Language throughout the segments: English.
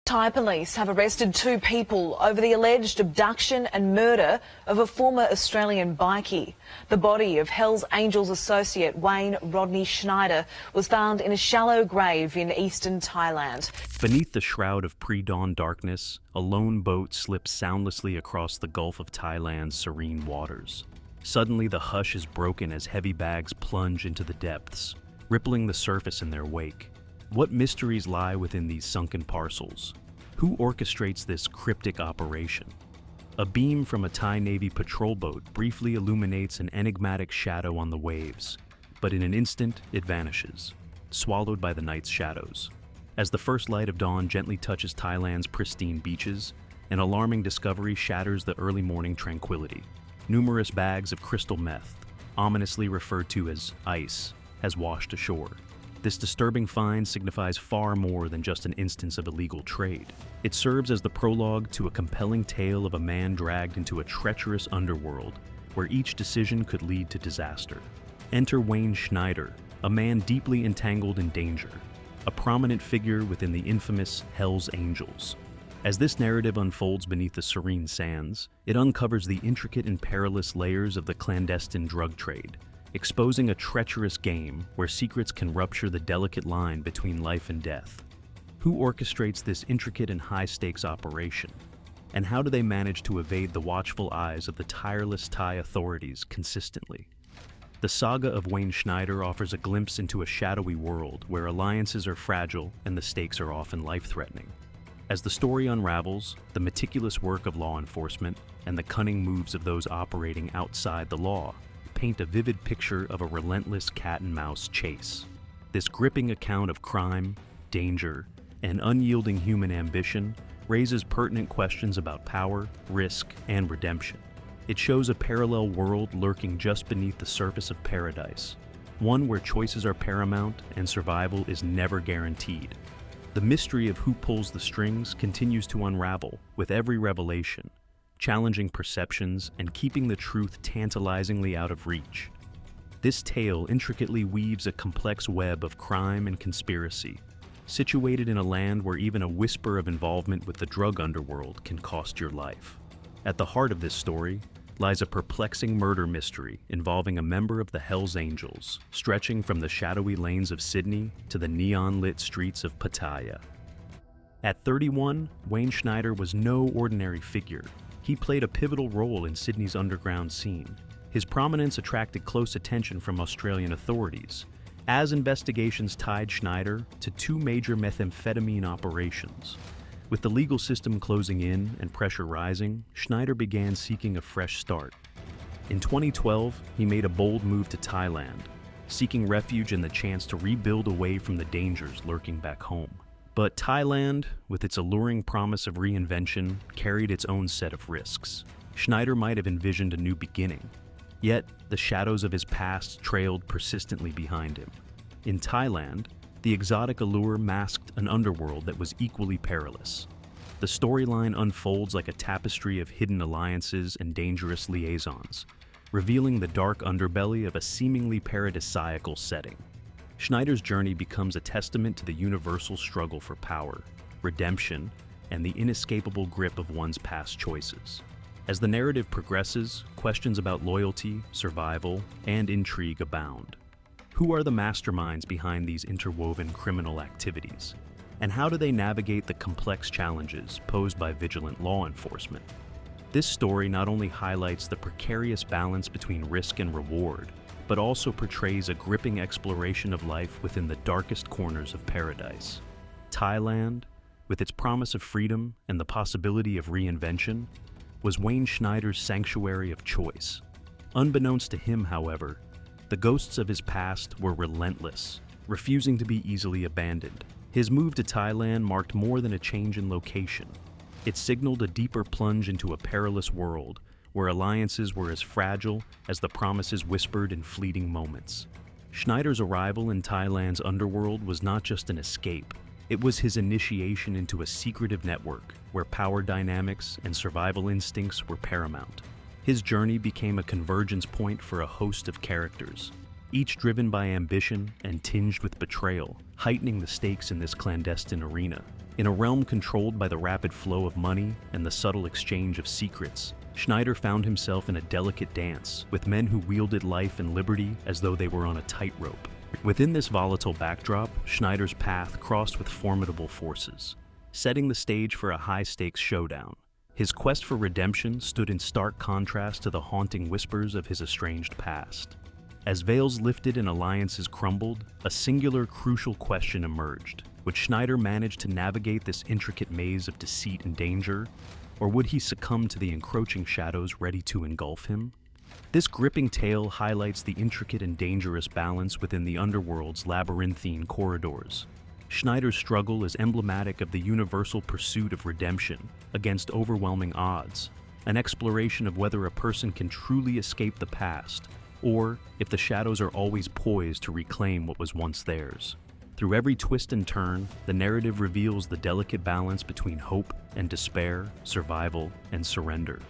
Thai police have arrested two people over the alleged abduction and murder of a former Australian bikie. The body of Hells Angels associate Wayne Rodney Schneider was found in a shallow grave in eastern Thailand. Beneath the shroud of pre-dawn darkness, a lone boat slips soundlessly across the Gulf of Thailand's serene waters. Suddenly, the hush is broken as heavy bags plunge into the depths, rippling the surface in their wake. What mysteries lie within these sunken parcels? Who orchestrates this cryptic operation? A beam from a Thai Navy patrol boat briefly illuminates an enigmatic shadow on the waves, but in an instant it vanishes, swallowed by the night's shadows. As the first light of dawn gently touches Thailand's pristine beaches, an alarming discovery shatters the early morning tranquility. Numerous bags of crystal meth, ominously referred to as ice, has washed ashore. This disturbing find signifies far more than just an instance of illegal trade. It serves as the prologue to a compelling tale of a man dragged into a treacherous underworld where each decision could lead to disaster. Enter Wayne Schneider, a man deeply entangled in danger, a prominent figure within the infamous Hells Angels. As this narrative unfolds beneath the serene sands, it uncovers the intricate and perilous layers of the clandestine drug trade, exposing a treacherous game where secrets can rupture the delicate line between life and death. Who orchestrates this intricate and high-stakes operation? And how do they manage to evade the watchful eyes of the tireless Thai authorities consistently? The saga of Wayne Schneider offers a glimpse into a shadowy world where alliances are fragile and the stakes are often life-threatening. As the story unravels, the meticulous work of law enforcement and the cunning moves of those operating outside the law paint a vivid picture of a relentless cat-and-mouse chase. This gripping account of crime, danger, and unyielding human ambition raises pertinent questions about power, risk, and redemption. It shows a parallel world lurking just beneath the surface of paradise, one where choices are paramount and survival is never guaranteed. The mystery of who pulls the strings continues to unravel with every revelation, challenging perceptions and keeping the truth tantalizingly out of reach. This tale intricately weaves a complex web of crime and conspiracy, situated in a land where even a whisper of involvement with the drug underworld can cost your life. At the heart of this story lies a perplexing murder mystery involving a member of the Hells Angels, stretching from the shadowy lanes of Sydney to the neon-lit streets of Pattaya. At 31, Wayne Schneider was no ordinary figure. He played a pivotal role in Sydney's underground scene. His prominence attracted close attention from Australian authorities, as investigations tied Schneider to two major methamphetamine operations. With the legal system closing in and pressure rising, Schneider began seeking a fresh start. In 2012, he made a bold move to Thailand, seeking refuge and the chance to rebuild away from the dangers lurking back home. But Thailand, with its alluring promise of reinvention, carried its own set of risks. Schneider might have envisioned a new beginning, yet the shadows of his past trailed persistently behind him. In Thailand, the exotic allure masked an underworld that was equally perilous. The storyline unfolds like a tapestry of hidden alliances and dangerous liaisons, revealing the dark underbelly of a seemingly paradisiacal setting. Schneider's journey becomes a testament to the universal struggle for power, redemption, and the inescapable grip of one's past choices. As the narrative progresses, questions about loyalty, survival, and intrigue abound. Who are the masterminds behind these interwoven criminal activities? And how do they navigate the complex challenges posed by vigilant law enforcement? This story not only highlights the precarious balance between risk and reward, but also portrays a gripping exploration of life within the darkest corners of paradise. Thailand, with its promise of freedom and the possibility of reinvention, was Wayne Schneider's sanctuary of choice. Unbeknownst to him, however, the ghosts of his past were relentless, refusing to be easily abandoned. His move to Thailand marked more than a change in location. It signaled a deeper plunge into a perilous world where alliances were as fragile as the promises whispered in fleeting moments. Schneider's arrival in Thailand's underworld was not just an escape, it was his initiation into a secretive network where power dynamics and survival instincts were paramount. His journey became a convergence point for a host of characters, each driven by ambition and tinged with betrayal, heightening the stakes in this clandestine arena. In a realm controlled by the rapid flow of money and the subtle exchange of secrets, Schneider found himself in a delicate dance with men who wielded life and liberty as though they were on a tightrope. Within this volatile backdrop, Schneider's path crossed with formidable forces, setting the stage for a high-stakes showdown. His quest for redemption stood in stark contrast to the haunting whispers of his estranged past. As veils lifted and alliances crumbled, a singular, crucial question emerged. Would Schneider manage to navigate this intricate maze of deceit and danger, or would he succumb to the encroaching shadows ready to engulf him? This gripping tale highlights the intricate and dangerous balance within the underworld's labyrinthine corridors. Schneider's struggle is emblematic of the universal pursuit of redemption against overwhelming odds, an exploration of whether a person can truly escape the past, or if the shadows are always poised to reclaim what was once theirs. Through every twist and turn, the narrative reveals the delicate balance between hope and despair, survival and surrender.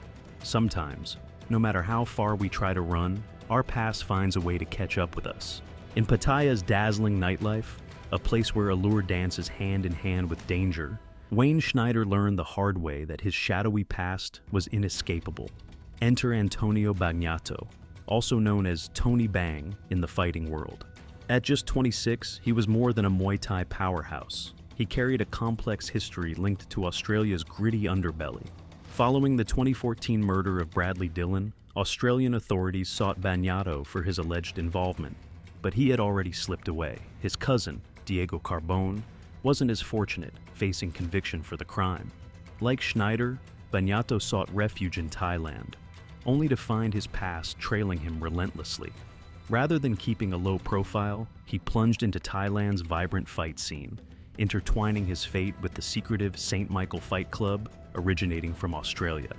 Sometimes, no matter how far we try to run, our past finds a way to catch up with us. In Pattaya's dazzling nightlife, a place where allure dances hand in hand with danger, Wayne Schneider learned the hard way that his shadowy past was inescapable. Enter Antonio Bagnato, also known as Tony Bang in the fighting world. At just 26, he was more than a Muay Thai powerhouse. He carried a complex history linked to Australia's gritty underbelly. Following the 2014 murder of Bradley Dillon, Australian authorities sought Bagnato for his alleged involvement, but he had already slipped away. His cousin, Diego Carbone, wasn't as fortunate, facing conviction for the crime. Like Schneider, Bagnato sought refuge in Thailand, only to find his past trailing him relentlessly. Rather than keeping a low profile, he plunged into Thailand's vibrant fight scene, intertwining his fate with the secretive St. Michael Fight Club originating from Australia.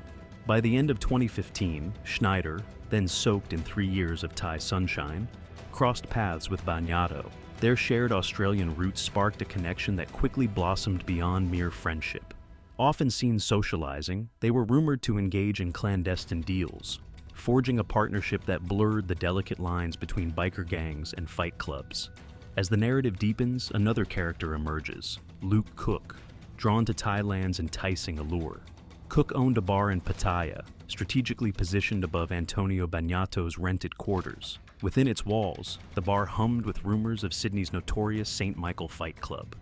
By the end of 2015, Schneider, then soaked in 3 years of Thai sunshine, crossed paths with Bagnato. Their shared Australian roots sparked a connection that quickly blossomed beyond mere friendship. Often seen socializing, they were rumored to engage in clandestine deals, forging a partnership that blurred the delicate lines between biker gangs and fight clubs. As the narrative deepens, another character emerges, Luke Cook, drawn to Thailand's enticing allure. Cook owned a bar in Pattaya, strategically positioned above Antonio Bagnato's rented quarters. Within its walls, the bar hummed with rumors of Sydney's notorious St. Michael Fight Club.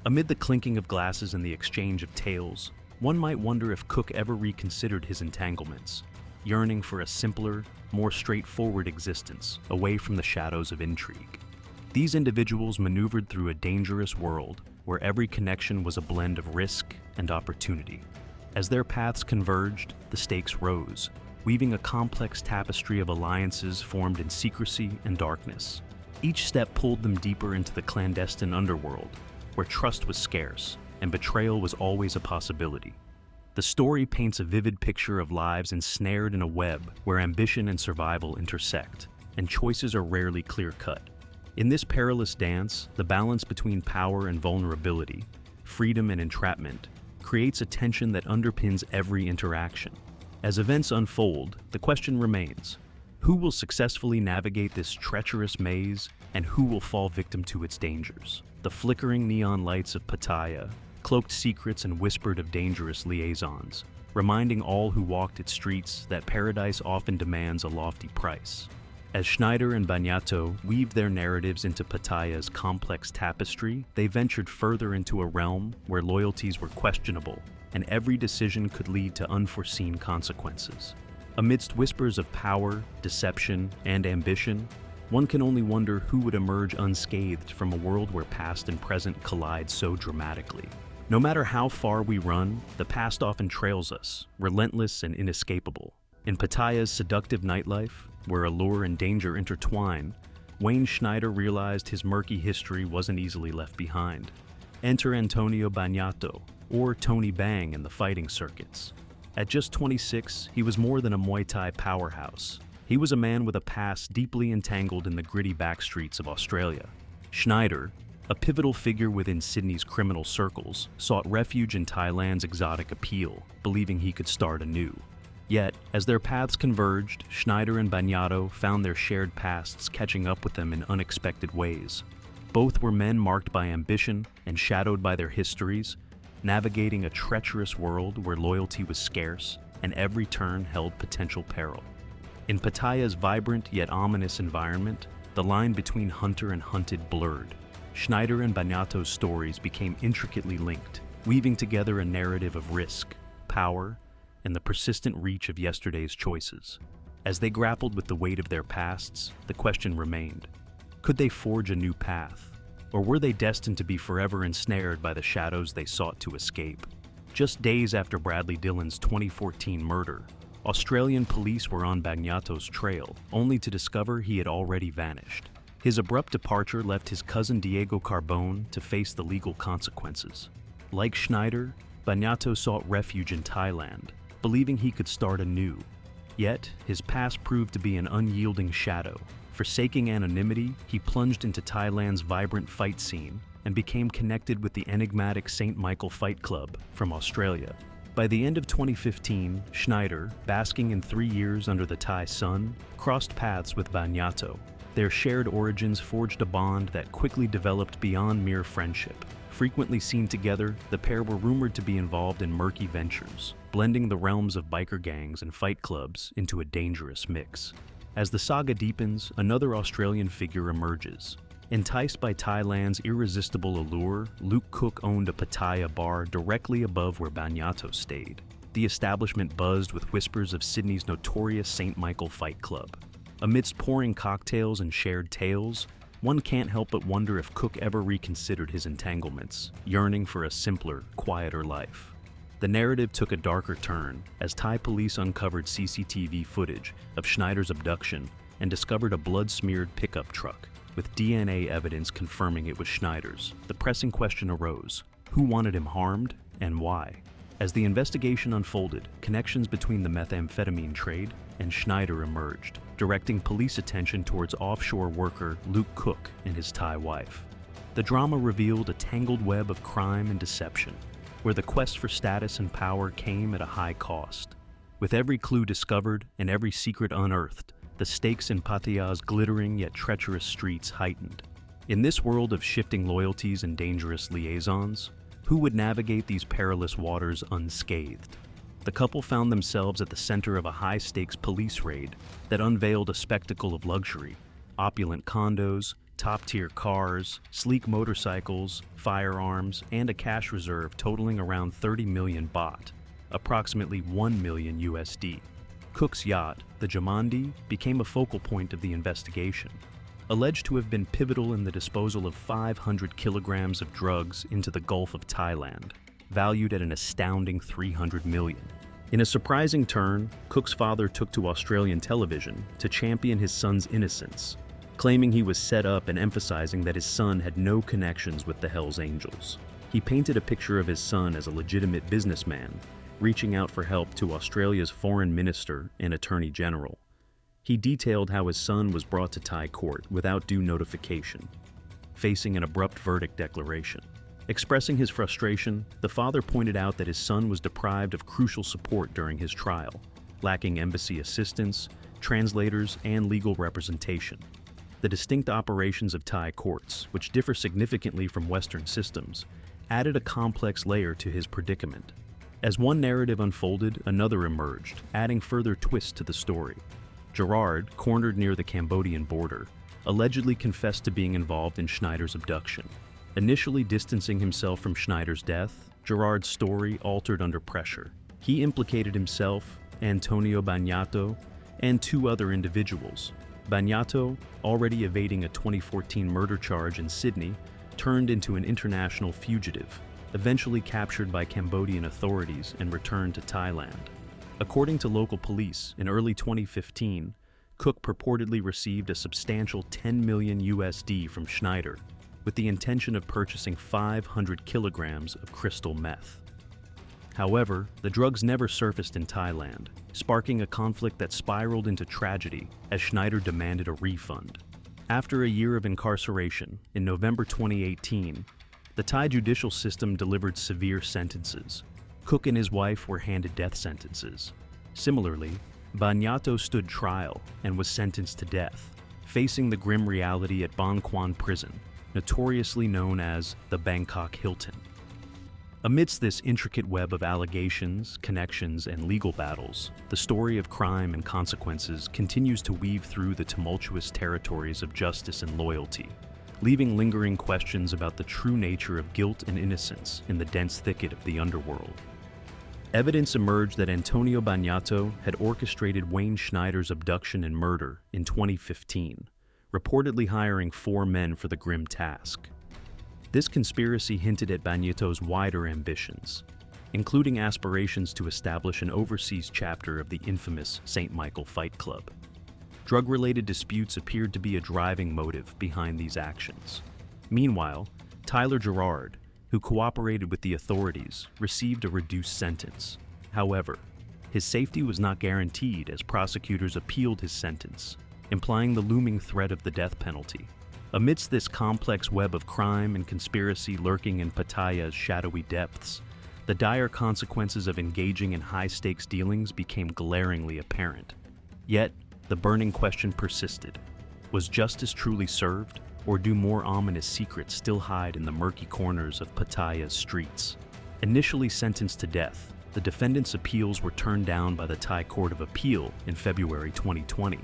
Amid the clinking of glasses and the exchange of tales, one might wonder if Cook ever reconsidered his entanglements, yearning for a simpler, more straightforward existence, away from the shadows of intrigue. These individuals maneuvered through a dangerous world where every connection was a blend of risk and opportunity. As their paths converged, the stakes rose, weaving a complex tapestry of alliances formed in secrecy and darkness. Each step pulled them deeper into the clandestine underworld, where trust was scarce and betrayal was always a possibility. The story paints a vivid picture of lives ensnared in a web where ambition and survival intersect, and choices are rarely clear-cut. In this perilous dance, the balance between power and vulnerability, freedom and entrapment, creates a tension that underpins every interaction. As events unfold, the question remains: who will successfully navigate this treacherous maze, and who will fall victim to its dangers? The flickering neon lights of Pattaya cloaked secrets and whispered of dangerous liaisons, reminding all who walked its streets that paradise often demands a lofty price. As Schneider and Bagnato weaved their narratives into Pattaya's complex tapestry, they ventured further into a realm where loyalties were questionable, and every decision could lead to unforeseen consequences. Amidst whispers of power, deception, and ambition, one can only wonder who would emerge unscathed from a world where past and present collide so dramatically. No matter how far we run, the past often trails us, relentless and inescapable. In Pattaya's seductive nightlife, where allure and danger intertwine, Wayne Schneider realized his murky history wasn't easily left behind. Enter Antonio Bagnato, or Tony Bang in the fighting circuits. At just 26, he was more than a Muay Thai powerhouse. He was a man with a past deeply entangled in the gritty backstreets of Australia. Schneider, a pivotal figure within Sydney's criminal circles, sought refuge in Thailand's exotic appeal, believing he could start anew. Yet, as their paths converged, Schneider and Bagnato found their shared pasts catching up with them in unexpected ways. Both were men marked by ambition and shadowed by their histories, navigating a treacherous world where loyalty was scarce and every turn held potential peril. In Pattaya's vibrant yet ominous environment, the line between hunter and hunted blurred. Schneider and Bagnato's stories became intricately linked, weaving together a narrative of risk, power, and the persistent reach of yesterday's choices. As they grappled with the weight of their pasts, the question remained: could they forge a new path? Or were they destined to be forever ensnared by the shadows they sought to escape? Just days after Bradley Dillon's 2014 murder, Australian police were on Bagnato's trail, only to discover he had already vanished. His abrupt departure left his cousin Diego Carbone to face the legal consequences. Like Schneider, Bagnato sought refuge in Thailand, believing he could start anew. Yet, his past proved to be an unyielding shadow. Forsaking anonymity, he plunged into Thailand's vibrant fight scene and became connected with the enigmatic St. Michael Fight Club from Australia. By the end of 2015, Schneider, basking in 3 years under the Thai sun, crossed paths with Bagnato. Their shared origins forged a bond that quickly developed beyond mere friendship. Frequently seen together, the pair were rumored to be involved in murky ventures, blending the realms of biker gangs and fight clubs into a dangerous mix. As the saga deepens, another Australian figure emerges. Enticed by Thailand's irresistible allure, Luke Cook owned a Pattaya bar directly above where Bagnato stayed. The establishment buzzed with whispers of Sydney's notorious St. Michael Fight Club. Amidst pouring cocktails and shared tales, one can't help but wonder if Cook ever reconsidered his entanglements, yearning for a simpler, quieter life. The narrative took a darker turn as Thai police uncovered CCTV footage of Schneider's abduction and discovered a blood-smeared pickup truck, with DNA evidence confirming it was Schneider's. The pressing question arose: who wanted him harmed and why? As the investigation unfolded, connections between the methamphetamine trade and Schneider emerged, directing police attention towards offshore worker Luke Cook and his Thai wife. The drama revealed a tangled web of crime and deception, where the quest for status and power came at a high cost. With every clue discovered and every secret unearthed, the stakes in Pattaya's glittering yet treacherous streets heightened. In this world of shifting loyalties and dangerous liaisons, who would navigate these perilous waters unscathed? The couple found themselves at the center of a high-stakes police raid that unveiled a spectacle of luxury: opulent condos, top-tier cars, sleek motorcycles, firearms, and a cash reserve totaling around 30 million baht, approximately 1 million USD. Cook's yacht, the Jamandi, became a focal point of the investigation. Alleged to have been pivotal in the disposal of 500 kilograms of drugs into the Gulf of Thailand, valued at an astounding 300 million. In a surprising turn, Cook's father took to Australian television to champion his son's innocence, claiming he was set up and emphasizing that his son had no connections with the Hells Angels. He painted a picture of his son as a legitimate businessman, reaching out for help to Australia's Foreign Minister and Attorney General. He detailed how his son was brought to Thai court without due notification, facing an abrupt verdict declaration. Expressing his frustration, the father pointed out that his son was deprived of crucial support during his trial, lacking embassy assistance, translators, and legal representation. The distinct operations of Thai courts, which differ significantly from Western systems, added a complex layer to his predicament. As one narrative unfolded, another emerged, adding further twists to the story. Gerard, cornered near the Cambodian border, allegedly confessed to being involved in Schneider's abduction. Initially distancing himself from Schneider's death, Gerard's story altered under pressure. He implicated himself, Antonio Bagnato, and 2 other individuals. Bagnato, already evading a 2014 murder charge in Sydney, turned into an international fugitive, eventually captured by Cambodian authorities and returned to Thailand. According to local police, in early 2015, Cook purportedly received a substantial 10 million USD from Schneider, with the intention of purchasing 500 kilograms of crystal meth. However, the drugs never surfaced in Thailand, sparking a conflict that spiraled into tragedy as Schneider demanded a refund. After a year of incarceration, in November 2018, the Thai judicial system delivered severe sentences. Cook and his wife were handed death sentences. Similarly, Banyato stood trial and was sentenced to death, facing the grim reality at Ban Quan Prison, notoriously known as the Bangkok Hilton. Amidst this intricate web of allegations, connections, and legal battles, the story of crime and consequences continues to weave through the tumultuous territories of justice and loyalty, leaving lingering questions about the true nature of guilt and innocence in the dense thicket of the underworld. Evidence emerged that Antonio Banyato had orchestrated Wayne Schneider's abduction and murder in 2015, reportedly hiring 4 men for the grim task. This conspiracy hinted at Banyato's wider ambitions, including aspirations to establish an overseas chapter of the infamous St. Michael Fight Club. Drug-related disputes appeared to be a driving motive behind these actions. Meanwhile, Tyler Gerard, who cooperated with the authorities, received a reduced sentence. However, his safety was not guaranteed as prosecutors appealed his sentence, implying the looming threat of the death penalty. Amidst this complex web of crime and conspiracy lurking in Pattaya's shadowy depths, the dire consequences of engaging in high-stakes dealings became glaringly apparent. Yet, the burning question persisted. Was justice truly served, or do more ominous secrets still hide in the murky corners of Pattaya's streets? Initially sentenced to death, the defendants' appeals were turned down by the Thai Court of Appeal in February 2020,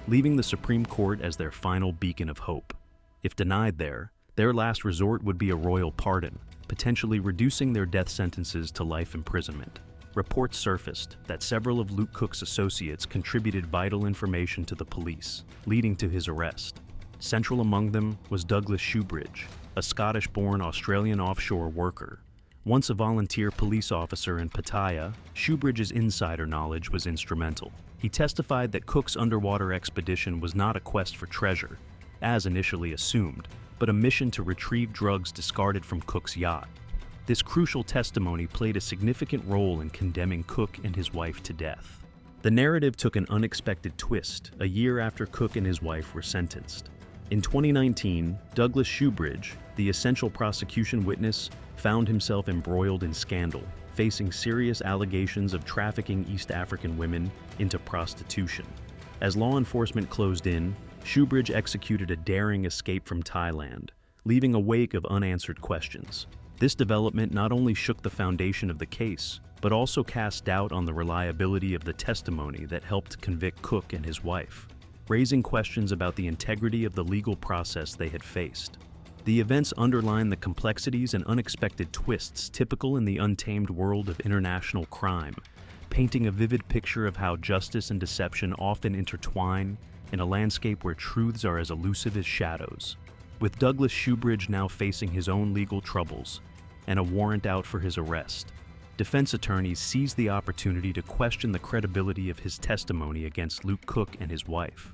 leaving the Supreme Court as their final beacon of hope. If denied there, their last resort would be a royal pardon, potentially reducing their death sentences to life imprisonment. Reports surfaced that several of Luke Cook's associates contributed vital information to the police, leading to his arrest. Central among them was Douglas Shoebridge, a Scottish-born Australian offshore worker. Once a volunteer police officer in Pattaya, Shoebridge's insider knowledge was instrumental. He testified that Cook's underwater expedition was not a quest for treasure, as initially assumed, but a mission to retrieve drugs discarded from Cook's yacht. This crucial testimony played a significant role in condemning Cook and his wife to death. The narrative took an unexpected twist a year after Cook and his wife were sentenced. In 2019, Douglas Shoebridge, the essential prosecution witness, found himself embroiled in scandal, facing serious allegations of trafficking East African women into prostitution. As law enforcement closed in, Shoebridge executed a daring escape from Thailand, leaving a wake of unanswered questions. This development not only shook the foundation of the case, but also cast doubt on the reliability of the testimony that helped convict Cook and his wife, raising questions about the integrity of the legal process they had faced. The events underline the complexities and unexpected twists typical in the untamed world of international crime, painting a vivid picture of how justice and deception often intertwine in a landscape where truths are as elusive as shadows. With Douglas Shoebridge now facing his own legal troubles and a warrant out for his arrest, defense attorneys seized the opportunity to question the credibility of his testimony against Luke Cook and his wife.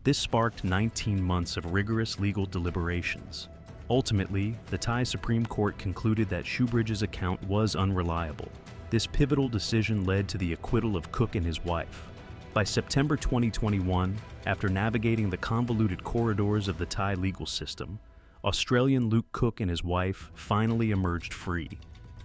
This sparked 19 months of rigorous legal deliberations. Ultimately, the Thai Supreme Court concluded that Shoebridge's account was unreliable. This pivotal decision led to the acquittal of Cook and his wife. By September 2021, after navigating the convoluted corridors of the Thai legal system, Australian Luke Cook and his wife finally emerged free,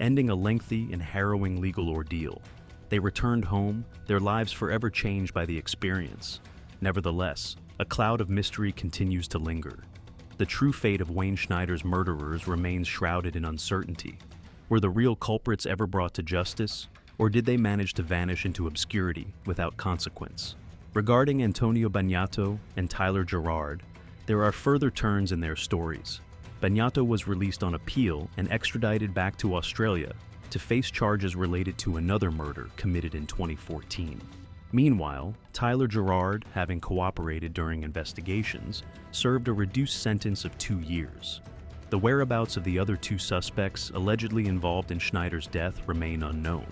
ending a lengthy and harrowing legal ordeal. They returned home, their lives forever changed by the experience. Nevertheless, a cloud of mystery continues to linger. The true fate of Wayne Schneider's murderers remains shrouded in uncertainty. Were the real culprits ever brought to justice, or did they manage to vanish into obscurity without consequence? Regarding Antonio Banyato and Tyler Gerard, there are further turns in their stories. Banyato was released on appeal and extradited back to Australia to face charges related to another murder committed in 2014. Meanwhile, Tyler Gerard, having cooperated during investigations, served a reduced sentence of 2 years. The whereabouts of the other 2 suspects allegedly involved in Schneider's death remain unknown,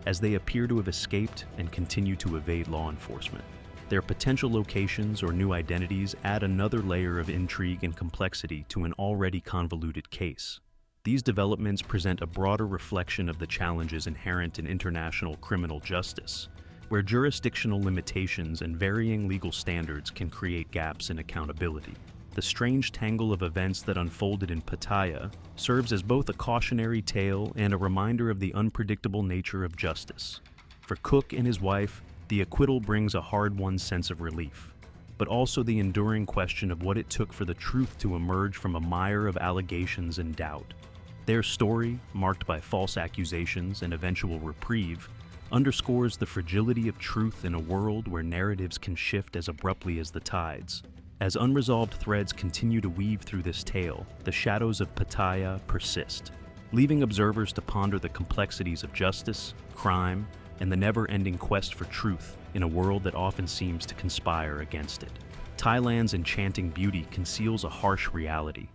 as they appear to have escaped and continue to evade law enforcement. Their potential locations or new identities add another layer of intrigue and complexity to an already convoluted case. These developments present a broader reflection of the challenges inherent in international criminal justice, where jurisdictional limitations and varying legal standards can create gaps in accountability. The strange tangle of events that unfolded in Pattaya serves as both a cautionary tale and a reminder of the unpredictable nature of justice. For Cook and his wife, The acquittal brings a hard-won sense of relief, but also the enduring question of what it took for the truth to emerge from a mire of allegations and doubt. Their story, marked by false accusations and eventual reprieve, underscores the fragility of truth in a world where narratives can shift as abruptly as the tides. As unresolved threads continue to weave through this tale, the shadows of Pattaya persist, leaving observers to ponder the complexities of justice, crime, and the never-ending quest for truth in a world that often seems to conspire against it. Thailand's enchanting beauty conceals a harsh reality.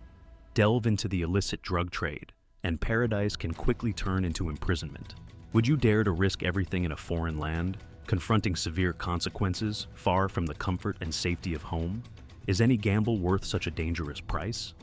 Delve into the illicit drug trade, and paradise can quickly turn into imprisonment. Would you dare to risk everything in a foreign land, confronting severe consequences far from the comfort and safety of home? Is any gamble worth such a dangerous price?